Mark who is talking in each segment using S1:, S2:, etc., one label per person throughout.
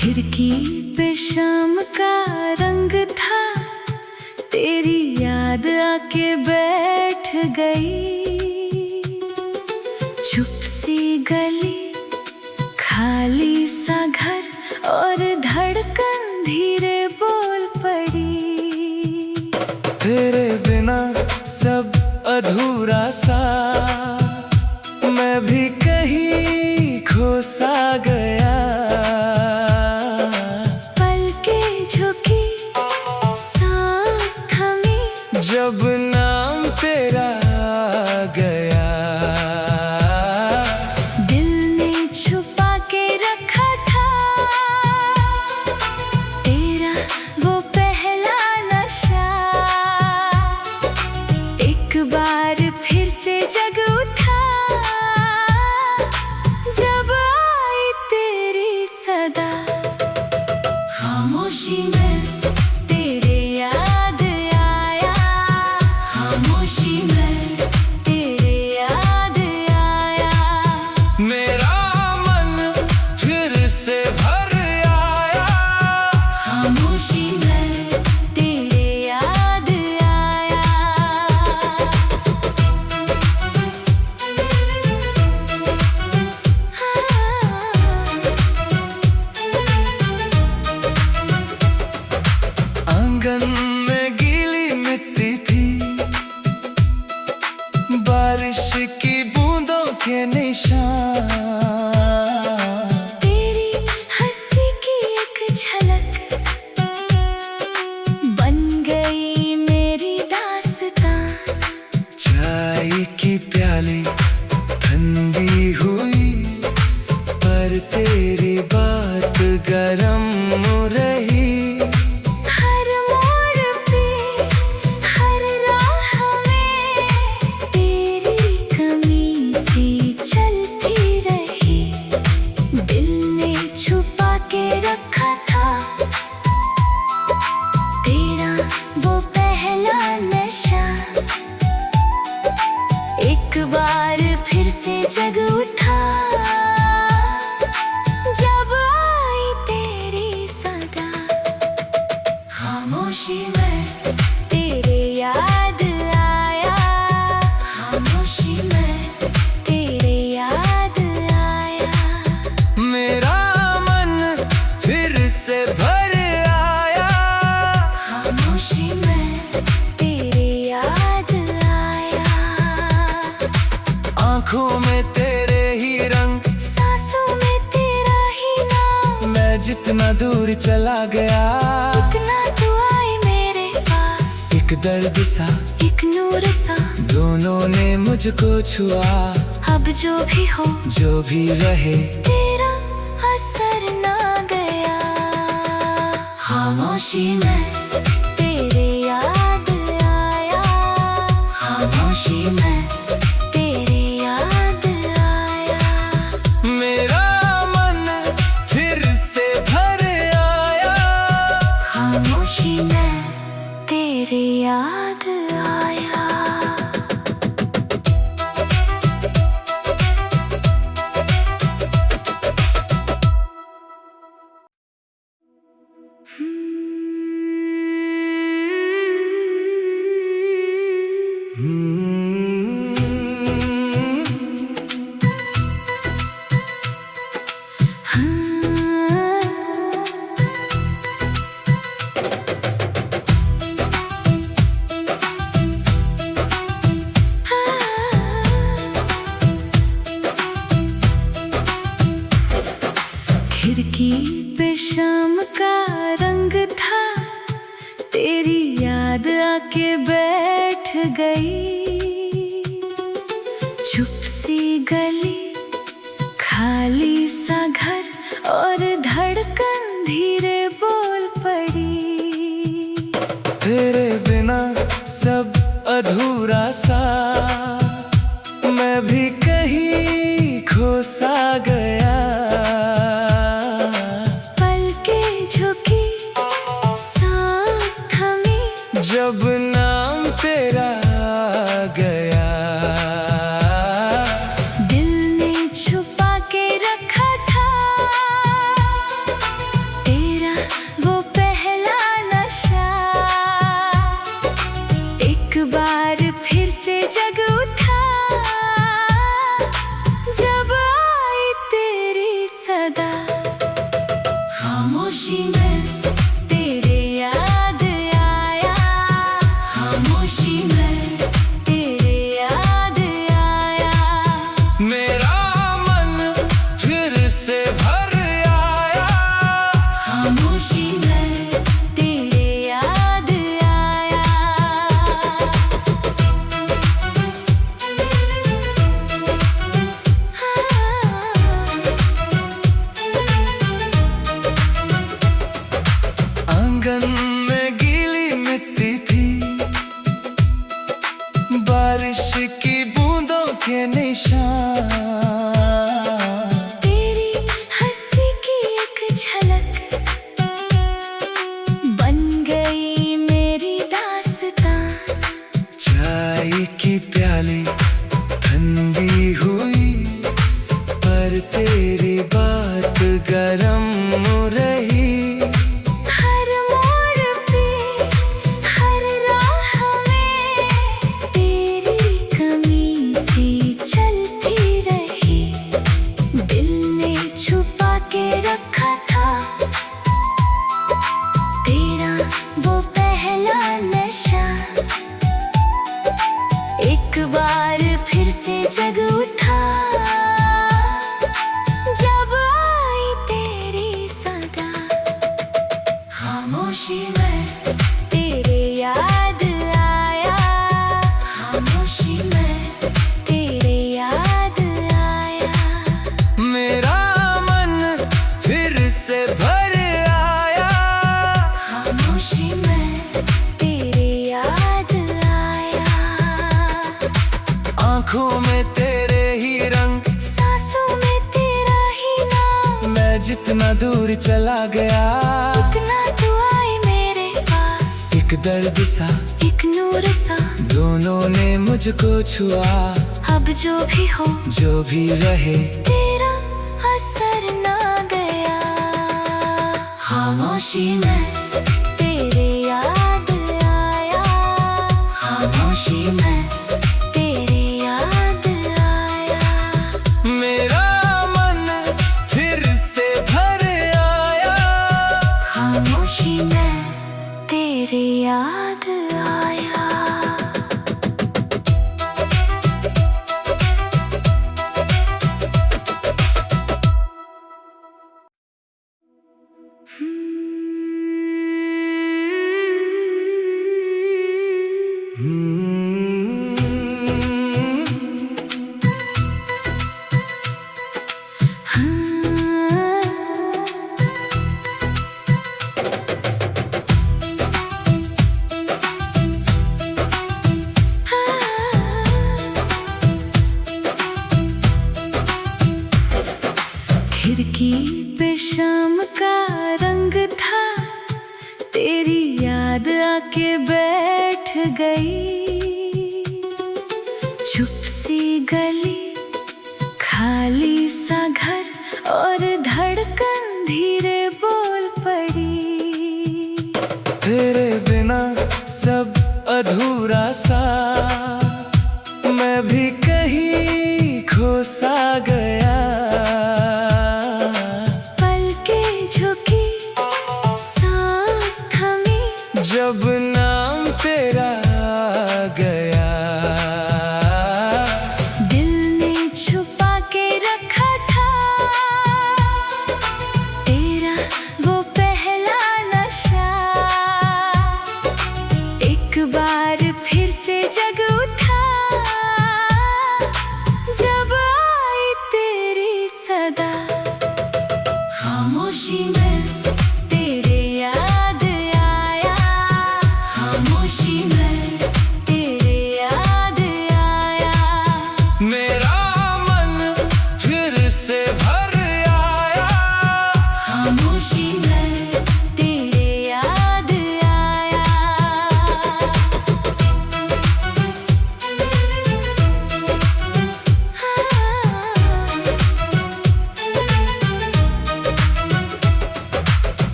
S1: खिड़की पे शाम का रंग था, तेरी याद आके बैठ गई। चुप सी गली, खाली सा घर और धड़कन धीरे बोल पड़ी।
S2: तेरे बिना सब अधूरा सा, मैं भी कहीं खो सा गया। जब नाम तेरा आ गया,
S1: दिल ने छुपा के रखा था तेरा वो पहला नशा। एक बार फिर से जग उठा जब आई तेरी सदा। खामोशी में
S2: आंगन में गीली मिट्टी थी, बारिश की बूंदों के निशान।
S1: तेरी हंसी की एक झलक बन गई मेरी दास्तां।
S2: चाय की प्याली ठंडी हुई, पर तेरी बात गरम रही।
S1: एक बार फिर से जग उठा जब आई तेरी सदा। खामोशी में तेरे याद आया, खामोशी में तेरे याद आया।
S2: मेरा मन फिर से भर आया,
S1: खामोशी में तेरे याद आया।
S2: आँखों में तेरे ही रंग,
S1: सांसों में तेरा ही नाम।
S2: मैं जितना दूर चला गया,
S1: उतना तू आए मेरे पास।
S2: एक दर्द सा,
S1: एक नूर सा,
S2: दोनों ने मुझको छुआ।
S1: अब जो भी हो,
S2: जो भी रहे,
S1: तेरा असर ना गया। खामोशी में तेरे याद आया, खामोशी में तेरे याद आया।
S2: मेरा मन फिर से भर आया,
S1: खामोशी में तेरे याद आया। खिड़की पे शाम का रंग था, तेरी याद आके बैठ गई। चुप सी गली, खाली सा घर और धड़कन धीरे बोल पड़ी।
S2: सब अधूरा सा, मैं भी कहीं खो सा गया।
S1: पलकें झुकी, सांस थमी,
S2: जब नाम तेरा आ गया।
S1: दिल ने छुपा के रखा था तेरा वो पहला नशा। एक बार फिर से जग उठा जब आई तेरी सदा। खामोशी में तेरे याद आया, खामोशी में तेरे याद आया।
S2: मेरा मन फिर से भर आया,
S1: खामोशी में तेरे याद आया।
S2: आंगन में गीली मिट्टी थी, बारिश की बूंदों के निशान।
S1: तेरी हंसी की एक झलक बन गई मेरी दास्तां।
S2: चाय की प्याली ठंडी हुई, पर तेरी बात गरम रही।
S1: हर मोड़ पे, हर राह में तेरी कमी सी चलती रही। दिल ने छुपा के रखा था तेरा वो पहला नशा। एक बार फिर से जग उठा जब आई तेरी सदा। खामोशी में तेरे याद आया, खामोशी में तेरे याद आया।
S2: मेरा मन फिर से भर आया,
S1: खामोशी में तेरे याद आया।
S2: आंखों में तेरे ही रंग,
S1: सांसों में तेरा ही नाम।
S2: मैं जितना दूर चला गया,
S1: इतना तू आए मेरे पास।
S2: एक दर्द सा,
S1: एक नूर सा,
S2: दोनों ने मुझको छुआ।
S1: अब जो भी हो,
S2: जो भी रहे,
S1: तेरा असर ना गया। खामोशी में तेरे याद आया, खामोशी में तेरे याद आया।
S2: मेरा मन फिर से भर आया,
S1: खामोशी में तेरे याद आया। खिड़की पे शाम का रंग था, तेरी याद आके बैठ गई। चुप सी गली, खाली सा घर और धड़कन धीरे बोल पड़ी।
S2: तेरे बिना सब अधूरा सा, मैं भी कहीं खो सा गया।
S1: पलकें झुकी, सांस थमी,
S2: जब नाम तेरा आ गया।
S1: दिल ने छुपा के रखा था तेरा वो पहला नशा। एक बार फिर से जग उठा जब आई तेरी सदा। खामोशी में तेरे याद आया,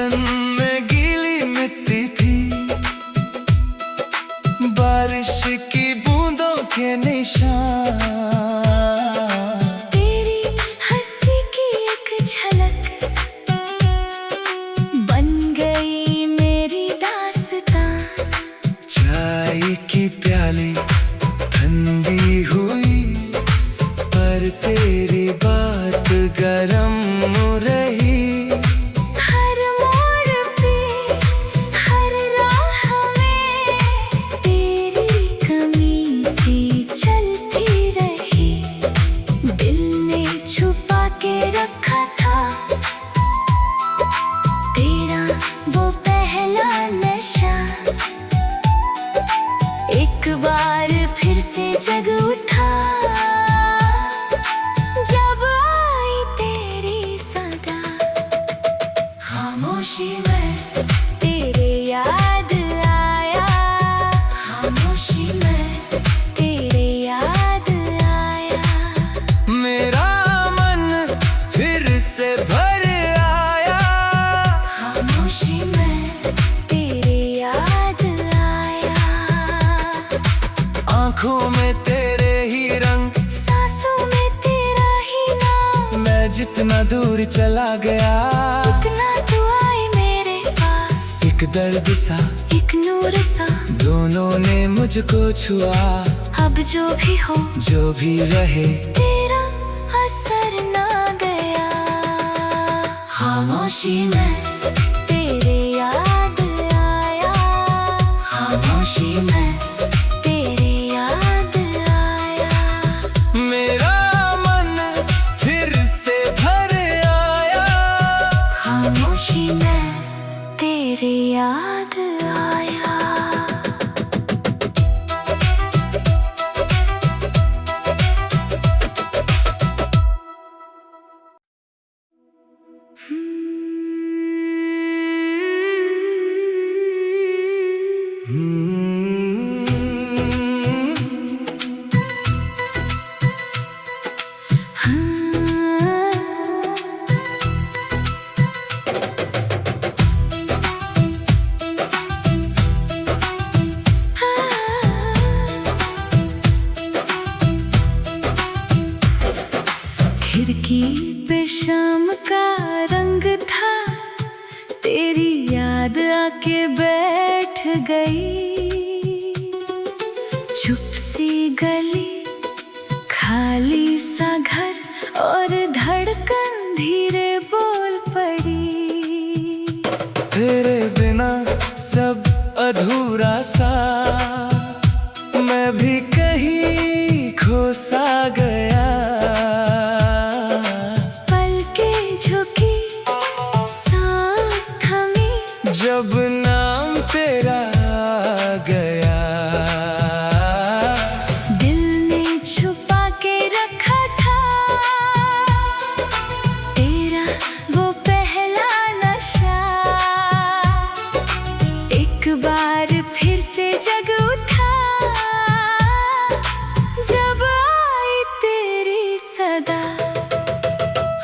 S2: बचपन में गीली मिट्टी थी, बारिश की बूंदों के निशान।
S1: तेरी हंसी की एक झलक बन गई मेरी दास्तां।
S2: चाय की प्याली ठंडी हुई, पर तेरी बात गरम रही।
S1: हर मोड़ पे, हर राह में तेरी कमी सी चलती रही। दिल ने छुपा के रखा था तेरा वो पहला नशा। एक बार फिर से जग उठा जब आई तेरी सदा। खामोशी में तेरे याद आया, खामोशी में तेरे याद आया।
S2: मेरा मन फिर से भर आया,
S1: खामोशी में तेरे याद आया।
S2: आँखों में तेरे ही रंग,
S1: सांसों में तेरा ही नाम।
S2: मैं जितना दूर चला गया,
S1: उतना तू आए मेरे पास।
S2: एक दर्द सा,
S1: एक नूर सा,
S2: दोनों ने मुझको छुआ।
S1: अब जो भी हो,
S2: जो भी रहे,
S1: तेरा असर ना गया। खामोशी में तेरे याद आया, खामोशी में तेरे याद आया।
S2: मेरा मन फिर से भर आया,
S1: खामोशी में तेरे याद आया। खिड़की पे शाम का रंग था, तेरी याद आके बैठ गई। चुप सी गली, खाली सा घर और धड़कन धीरे बोल पड़ी।
S2: तेरे बिना सब अधूरा सा, मैं भी कहीं खो सा गया।
S1: पलकें झुकी, सांस थमी,
S2: जब नाम तेरा आ गया।
S1: दिल ने छुपा के रखा था तेरा वो पहला नशा। एक बार फिर से जग उठा जब आई तेरी सदा।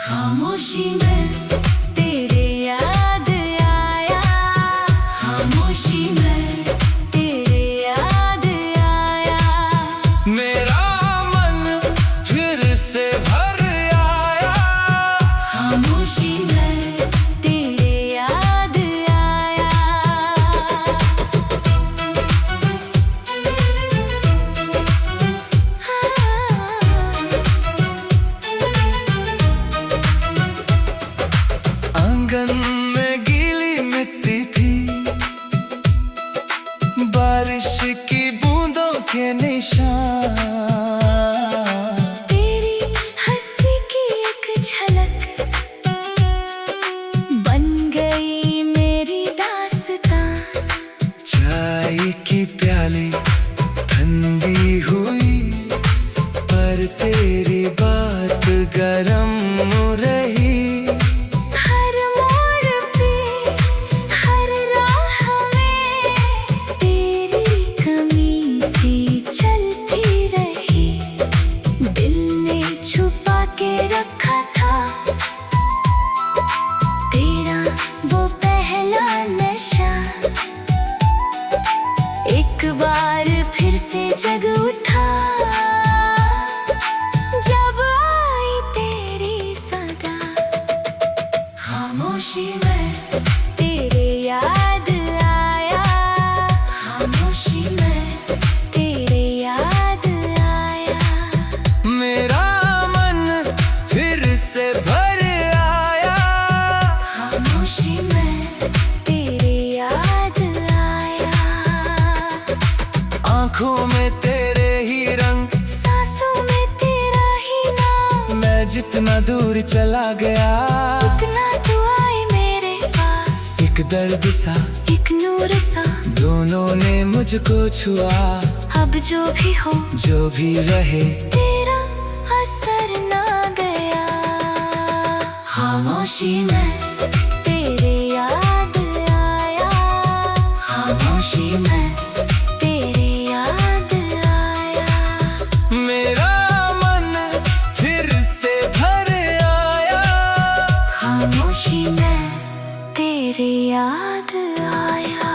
S1: खामोशी में तेरे याद आया, पहला नशा। एक बार फिर से जग उठा जब आई तेरी सदा। खामोशी में तेरे याद आया, खामोशी में तेरे याद आया।
S2: मेरा मन फिर से भर आया,
S1: खामोशी में तेरे याद आया।
S2: आँखों में तेरे ही रंग,
S1: सांसों में तेरा ही नाम।
S2: मैं जितना दूर चला गया
S1: उतना तू आए मेरे पास।
S2: एक दर्द सा
S1: एक नूर सा
S2: दोनों ने मुझको छुआ।
S1: अब जो भी हो
S2: जो भी रहे
S1: तेरा असर ना गया। खामोशी में तेरे याद आया, खामोशी में तेरे याद आया।
S2: मेरा मन फिर से भर आया,
S1: खामोशी में तेरे याद आया।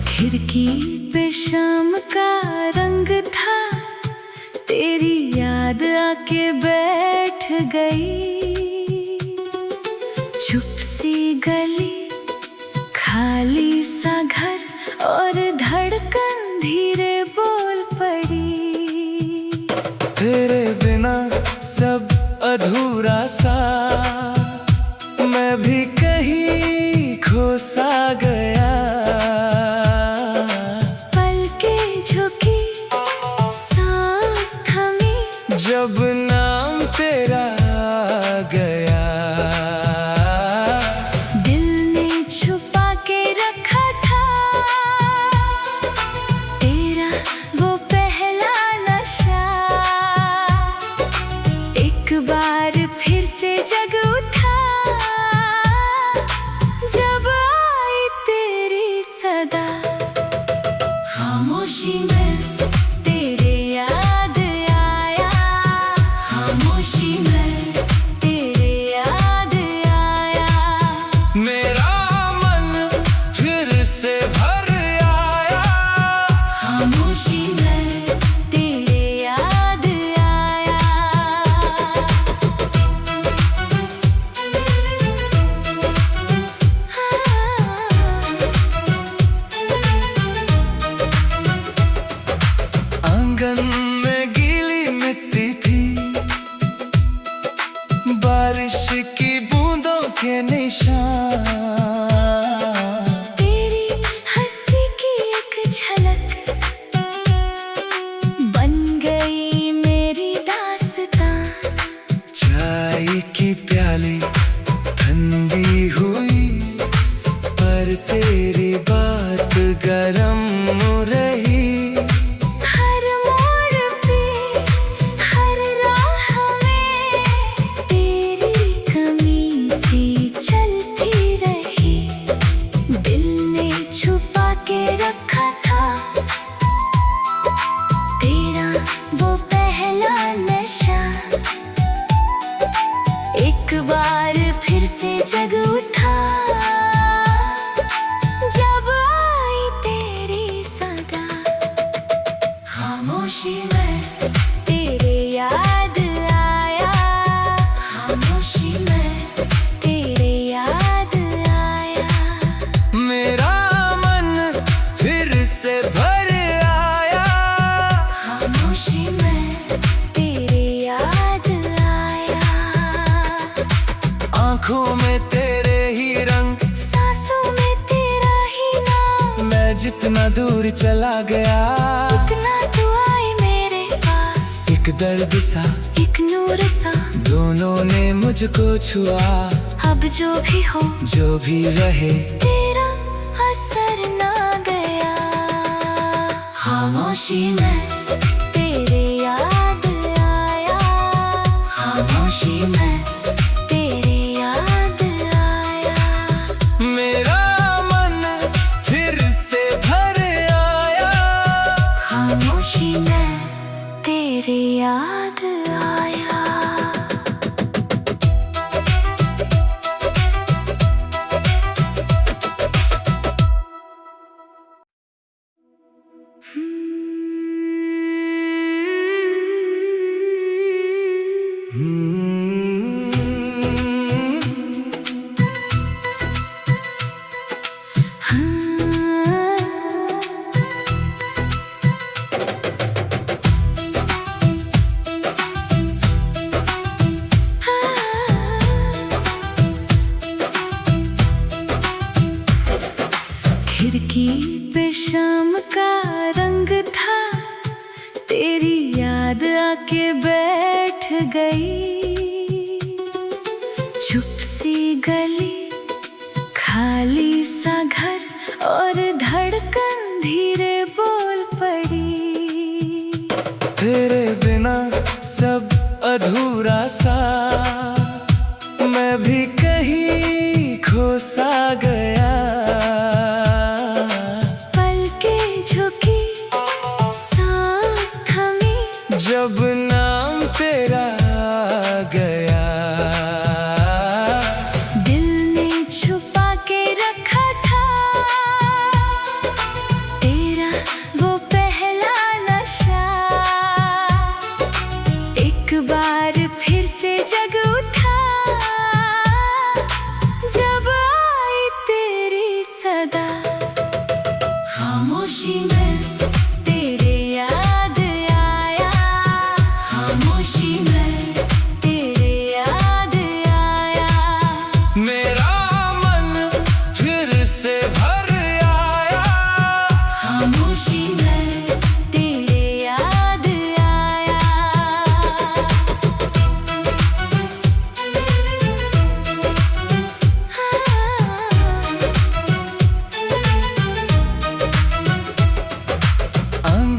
S1: खिड़की पे शाम का रंग था, तेरी याद आके बैठ गई। चुप सी गली, खाली सा घर और धड़कन धीरे बोल पड़ी।
S2: तेरे बिना सब अधूरा सा, मैं भी कहीं खो सा गया। जब नाम तेरा आ गया,
S1: दिल ने छुपा के रखा था तेरा वो पहला नशा। एक बार फिर से जग उठा जब आई तेरी सदा। खामोशी में तेरे याद आया, खामोशी में तेरे याद आया।
S2: मेरा मन फिर से भर आया,
S1: खामोशी में तेरे याद आया।
S2: आंगन में गीली मिट्टी थी, बारिश की बूंदों के निशान।
S1: तेरी हंसी की एक झलक बन गई मेरी दास्तां।
S2: चाय की प्याली ठंडी हुई, पर तेरी बात गरम रही।
S1: हर मोड़ पे, हर राह में तेरी कमी सी चलती रही। दिल ने छुपा के रखा था तेरा वो पहला नशा। एक बार फिर से जग उठा जब आई तेरी सदा। खामोशी में तेरे याद आया, खामोशी में तेरे याद आया।
S2: मेरा मन फिर से भर आया,
S1: खामोशी में तेरे याद आया।
S2: आँखों में तेरे ही रंग,
S1: सांसों में तेरा ही नाम।
S2: मैं जितना दूर चला गया
S1: उतना तू आए मेरे पास।
S2: एक दर्द सा
S1: एक नूर सा
S2: दोनों ने मुझको छुआ।
S1: अब जो भी हो
S2: जो भी रहे
S1: तेरा असर ना गया। खामोशी में तेरे याद आया, खामोशी में तेरे याद आया।
S2: मेरा मन फिर से भर आया।
S1: खामोशी में तेरे याद आया। खिड़की पे शाम का रंग था, तेरी याद आके बैठ गई। चुप सी गली, खाली सा घर और धड़कन धीरे बोल पड़ी।
S2: तेरे बिना सब अधूरा सा, मैं भी कहीं खो सा गया। जब नाम तेरा आ गया,
S1: दिल ने छुपा के रखा था तेरा वो पहला नशा। एक बार फिर से जग उठा जब आई तेरी सदा। खामोशी में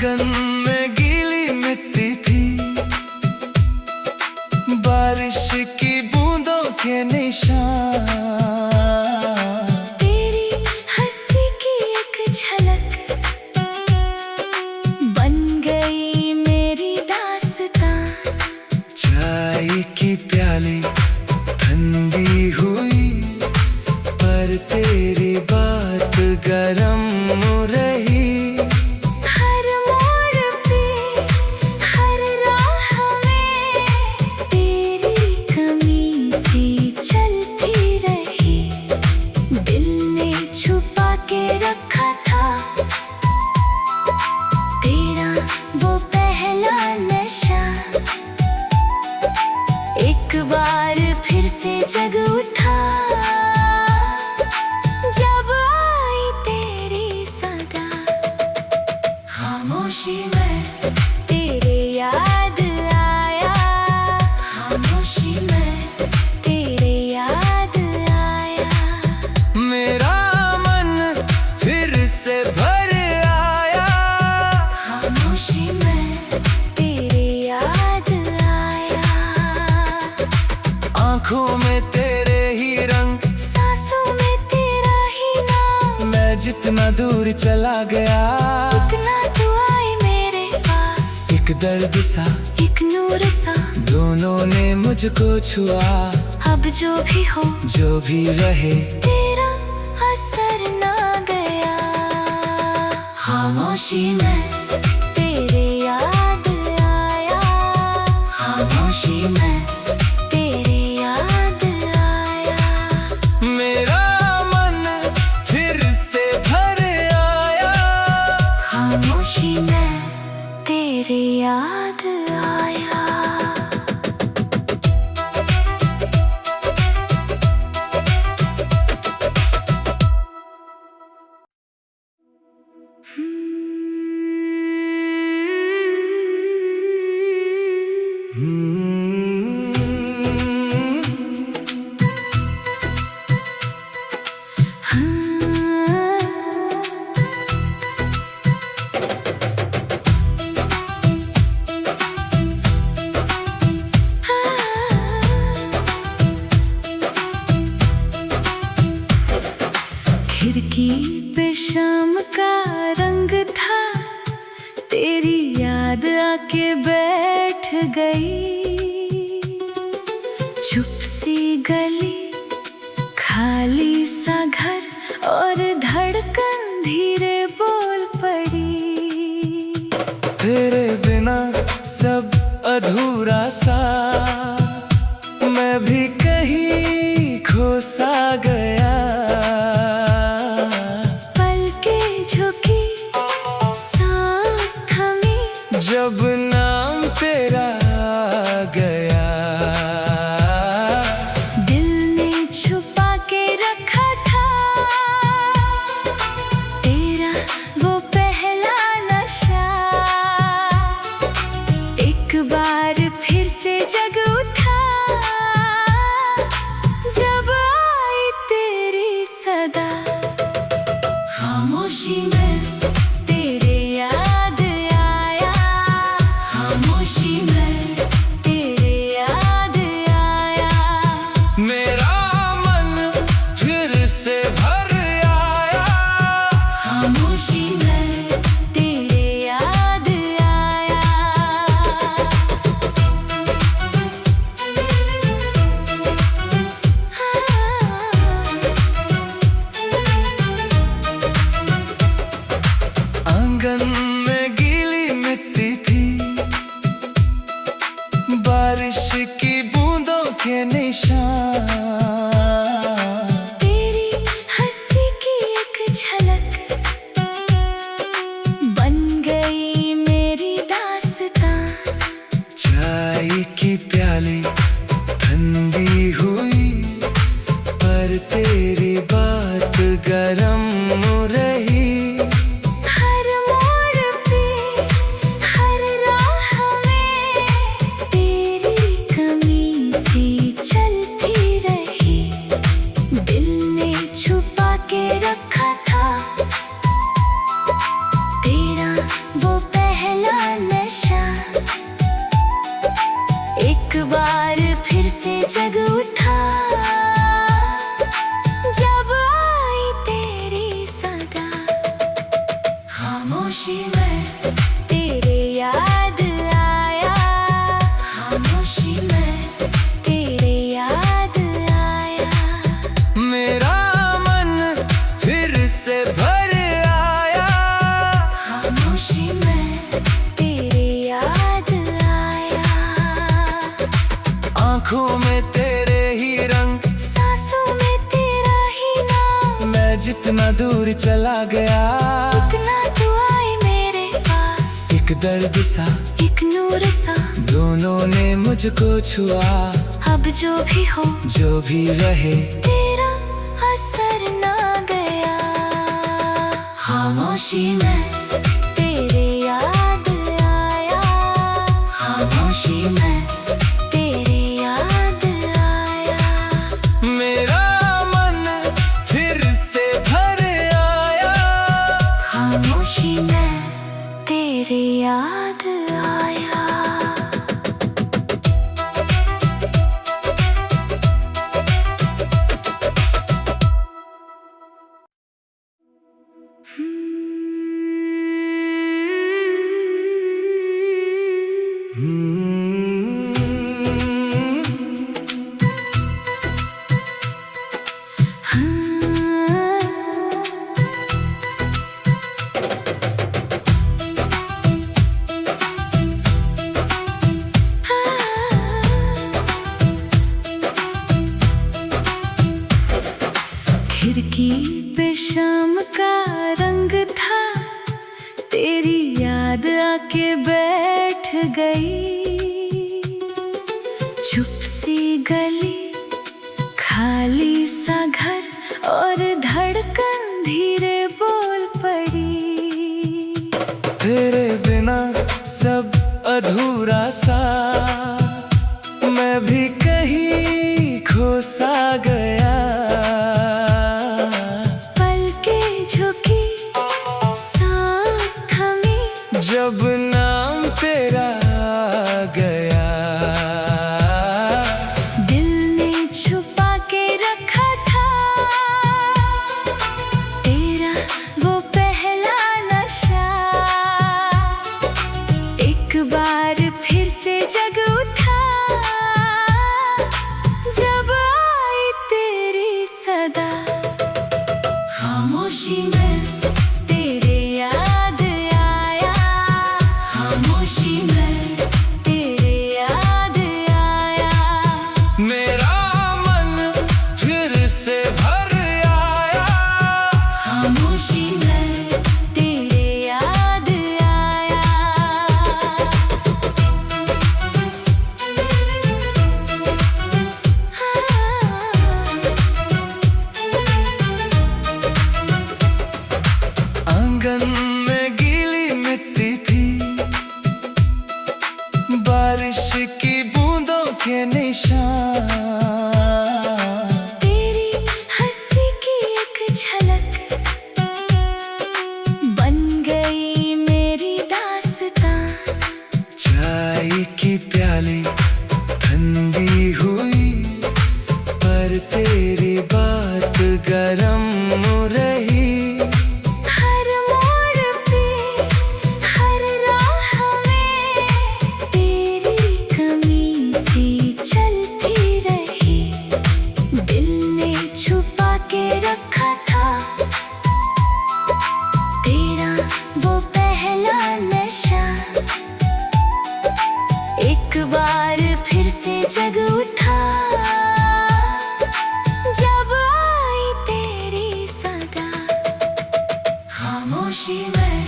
S2: में गीली मिट्टी थी, बारिश की बूंदों के निशान।
S1: तेरी हंसी की एक झलक बन गई मेरी दास्तां।
S2: चाय की प्याली ठंडी हुई, पर तेरी बात गरम रही।
S1: एक बार फिर से जग उठा जब आई तेरी सदा। खामोशी में तेरे याद आया, खामोशी में तेरे याद आया।
S2: मेरा मन फिर से भर आया।
S1: खामोशी में तेरे याद आया।
S2: आँखों में तेरे ही रंग,
S1: सांसों में तेरा ही नाम।
S2: मैं जितना दूर चला गया
S1: उतना तू आई मेरे पास।
S2: एक दर्द सा
S1: एक नूर सा
S2: दोनों ने मुझको छुआ।
S1: अब जो भी हो
S2: जो भी रहे
S1: तेरा असर ना गया। खामोशी में तेरे याद आया, खामोशी में तेरे याद आया।
S2: मेरा मन फिर से भर आया।
S1: खामोशी में तेरे याद आया। खिड़की पे शाम का रंग था, तेरी याद आके बैठ गई। चुप सी गली, खाली सा घर और धड़कन धीरे बोल पड़ी।
S2: तेरे बिना सब अधूरा सा, मैं भी कहीं खो सा गया।
S1: पलकें झुकी, सांस थमी,
S2: जब नाम तेरा आ गया।
S1: दिल ने छुपा के रखा था तेरा वो पहला नशा। एक बार फिर से जग उठा, जब आई तेरी सदा। खामोशी में तेरे याद आया, खामोशी में तेरे याद आया।
S2: मेरा मन फिर से भर आया,
S1: खामोशी में तेरे याद आया।
S2: आंगन में गीली मिट्टी थी, बारिश की बूंदों के निशान।
S1: तेरी हंसी की एक झलक बन गई मेरी दास्तां।
S2: चाय की प्याली ठंडी हुई, पर तेरी बात गरम रही।
S1: हर मोड़ पे, हर राह में तेरी कमी सी चलती रही। दिल ने छुपा के रखा था तेरा वो पहला नशा। एक बार फिर से जग उठा, जब आई तेरी सदा। खामोशी में तेरे याद आया, खामोशी में तेरे याद आया।
S2: मेरा मन फिर से भर आया,
S1: खामोशी में तेरे याद आया।
S2: आंखों में तेरे ही रंग,
S1: सांसों में तेरा ही नाम।
S2: मैं जितना दूर चला गया,
S1: उतना तू आई मेरे पास।
S2: एक दर्द सा,
S1: एक नूर सा,
S2: दोनों ने मुझको छुआ।
S1: अब जो भी हो,
S2: जो भी रहे,
S1: तेरा असर ना गया। खामोशी में तेरे याद आया, खामोशी में तेरे याद आया।
S2: मेरा मन फिर से भर आया,
S1: खामोशी में तेरे याद आया। खिड़की पे शाम का रंग था, तेरी याद आके बैठ गई। चुप सी गली, खाली सा घर और धड़कन धीरे बोल पड़ी।
S2: तेरे बिना सब अधूरा सा, मैं भी कहीं खो सा गया।
S1: पलकें झुकी, सांस थमी,
S2: जब नाम तेरा आ गया।
S1: दिल ने छुपा के रखा था तेरा
S2: निशान।
S1: तेरी हंसी की एक झलक बन गई मेरी दास्तां।
S2: चाय की प्याली ठंडी हुई पर तेरी बात गरम रही।
S1: हर मोड़ पे हर राह में तेरी कमी सी चलती रही। दिल ने छुपा के रखा था तेरा वो पहला नशा। एक बार फिर से जग उठा जब आई तेरी सदा। खामोशी में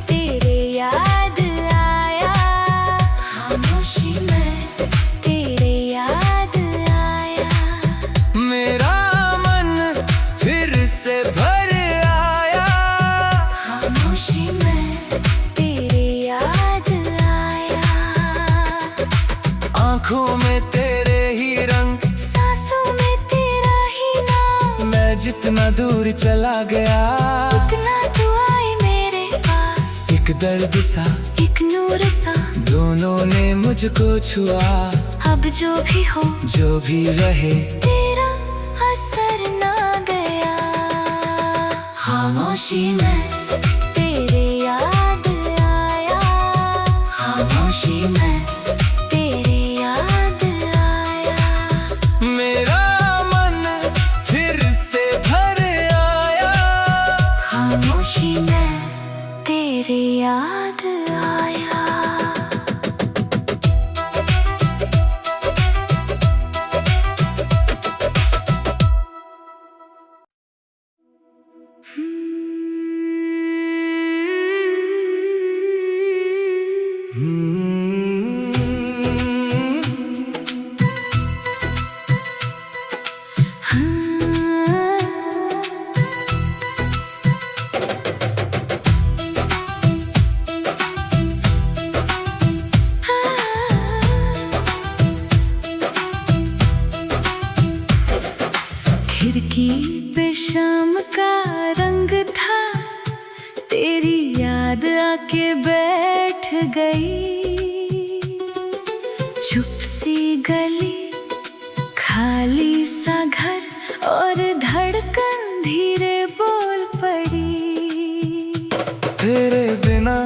S1: तेरे याद आया। खामोशी में तेरे याद आया।
S2: मेरा मन फिर से भर आया।
S1: खामोशी में तेरे याद आया।
S2: आँखों में तेरे ही रंग,
S1: सांसों में तेरा ही नाम।
S2: मैं जितना दूर चला गया
S1: उतना तू आए मेरे पास।
S2: एक दर्द सा
S1: एक नूर सा
S2: दोनों ने मुझको छुआ।
S1: अब जो भी हो
S2: जो भी रहे
S1: तेरा असर ना गया। खामोशी में तेरे याद आया। खामोशी में तेरे याद आया।
S2: मेरा मन फिर से भर आया।
S1: खामोशी में तेरे याद आया। खिड़की पे शाम का रंग था। तेरी याद आके बैठ गई। चुप सी गली खाली सा घर और धड़कन धीरे बोल पड़ी।
S2: तेरे बिना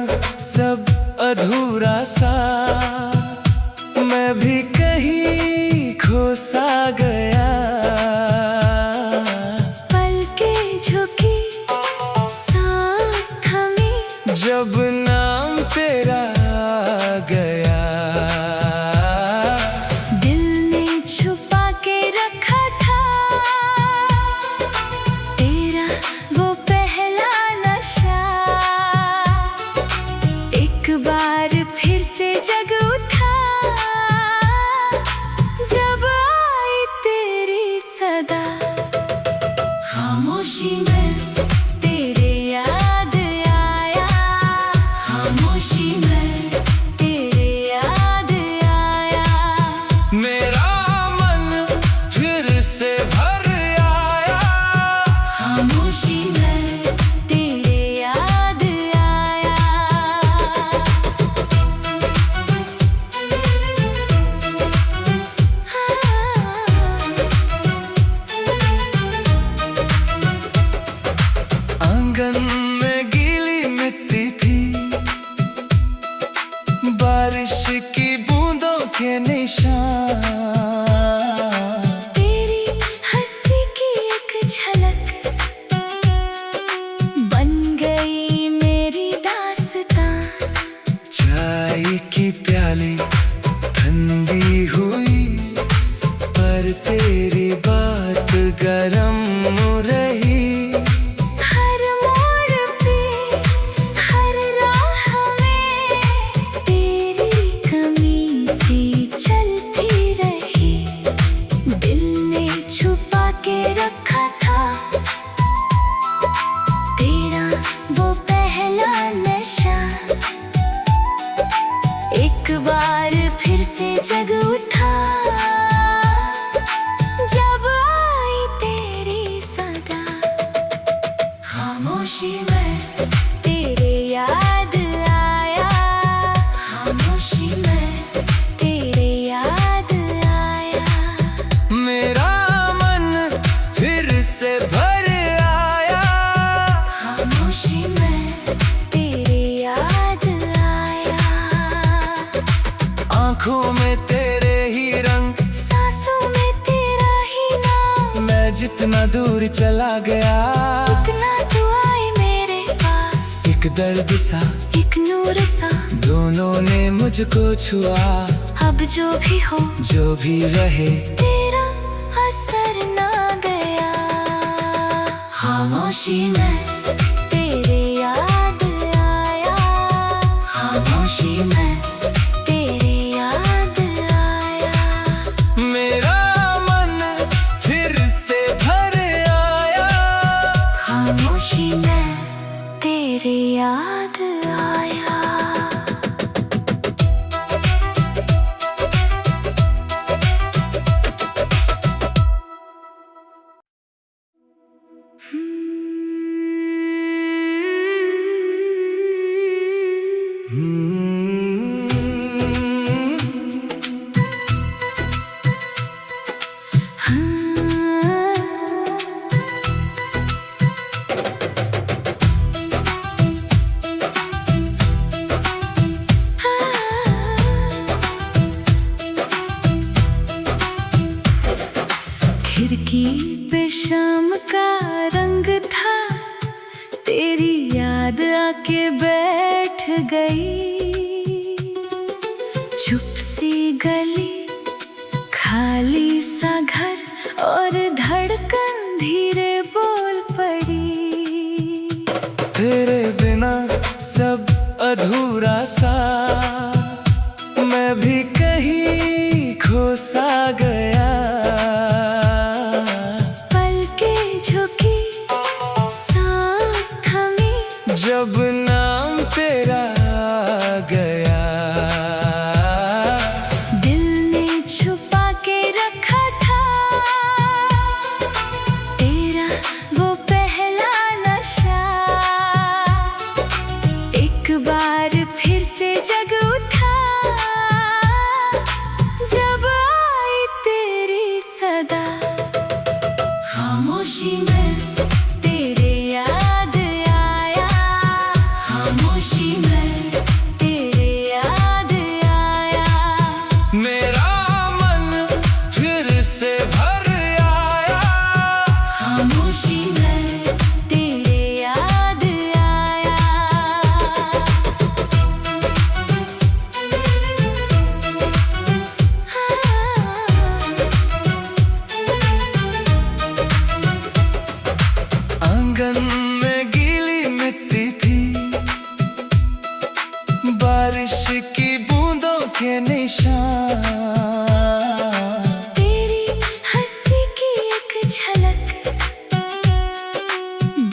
S2: सब अधूरा सा, मैं भी कहीं खो सा गया।
S1: पलकें झुकी सांस थमी
S2: जब नाम तेरा आ गया।
S1: दिल ने छुपा के रखा था तेरा वो पहला नशा। एक बार फिर से जग उठा जब आई तेरी सदा। खामोशी में तेरे याद आया। खामोशी में तेरे याद आया।
S2: मेरा मन फिर से भर आया।
S1: खामोशी में तेरे याद आया।
S2: आंगन में गीली मिट्टी थी, बारिश की बूंदों के निशान।
S1: तेरी हंसी की एक झलक बन गई मेरी दास्तां।
S2: चाय की प्याली ठंडी हुई पर तेरी बात गरम रही।
S1: हर मोड़ पे हर राह में तेरी कमी सी चलती रही। दिल ने छुपा के रखा था तेरा वो पहला नशा। एक बार फिर से जग उठा
S2: मेरा मन फिर से भर आया।
S1: खामोशी में तेरी याद आया।
S2: आंखों में तेरे ही रंग,
S1: सांसों में तेरा ही नाम।
S2: मैं जितना दूर चला गया
S1: उतना तू आए मेरे पास।
S2: एक दर्द सा,
S1: एक नूर सा,
S2: दोनों ने मुझको छुआ।
S1: अब जो भी हो,
S2: जो भी रहे,
S1: तेरा असर ना गया। खामोशी में तेरी याद आया। खामोशी में तेरी याद आया।
S2: मेरा मन फिर से भर आया।
S1: खामोशी में तेरी याद आया। खिड़की पे शाम का रंग था, तेरी याद आके बैठ गई। चुप सी गली, खाली सा घर और धड़कन धीरे बोल पड़ी।
S2: तेरे बिना सब अधूरा सा, मैं भी कहीं खो सा गया। जब नाम तेरा आ गया,
S1: दिल ने छुपा के रखा था तेरा वो पहला नशा। एक बार फिर से जग उठा जब आई तेरी सदा। खामोशी में तेरे याद आया। खामोशी में तेरे याद आया।
S2: मेरा मन फिर से भर आया।
S1: खामोशी में तेरे याद आया।
S2: आंगन में गीली मिट्टी थी, बारिश की बूंदों के निशान।
S1: तेरी हंसी की एक झलक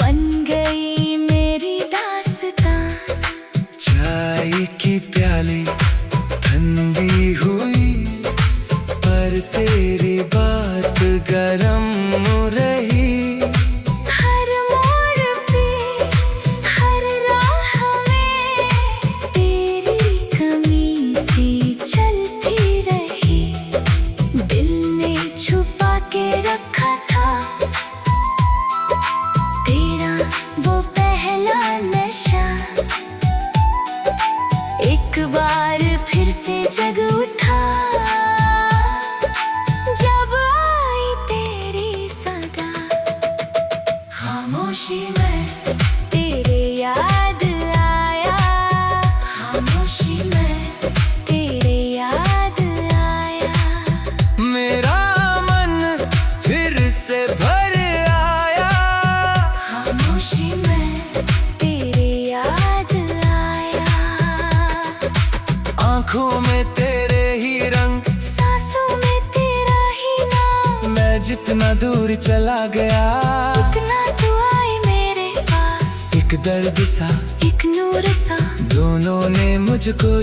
S1: बन गई मेरी दास्तां।
S2: चाय की प्याली ठंडी हुई, पर तेरी बात गरम रही।
S1: हर मोड़ पे, हर राह में तेरी कमी सी चलती रही। दिल ने छुपा के रखा था तेरा वो पहला नशा। एक बार फिर से जग उठा जब आई तेरी सदा। खामोशी में तेरे याद आया। खामोशी में तेरे याद आया।
S2: मेरा मन फिर से भर आया।
S1: खामोशी में तेरे याद आया।
S2: आंखों में तेरे ही रंग,
S1: सांसों में तेरा ही नाम।
S2: मैं जितना दूर चला गया
S1: उतना तू आए मेरे पास।
S2: एक दर्द सा,
S1: एक नूर सा,
S2: दोनों ने मुझको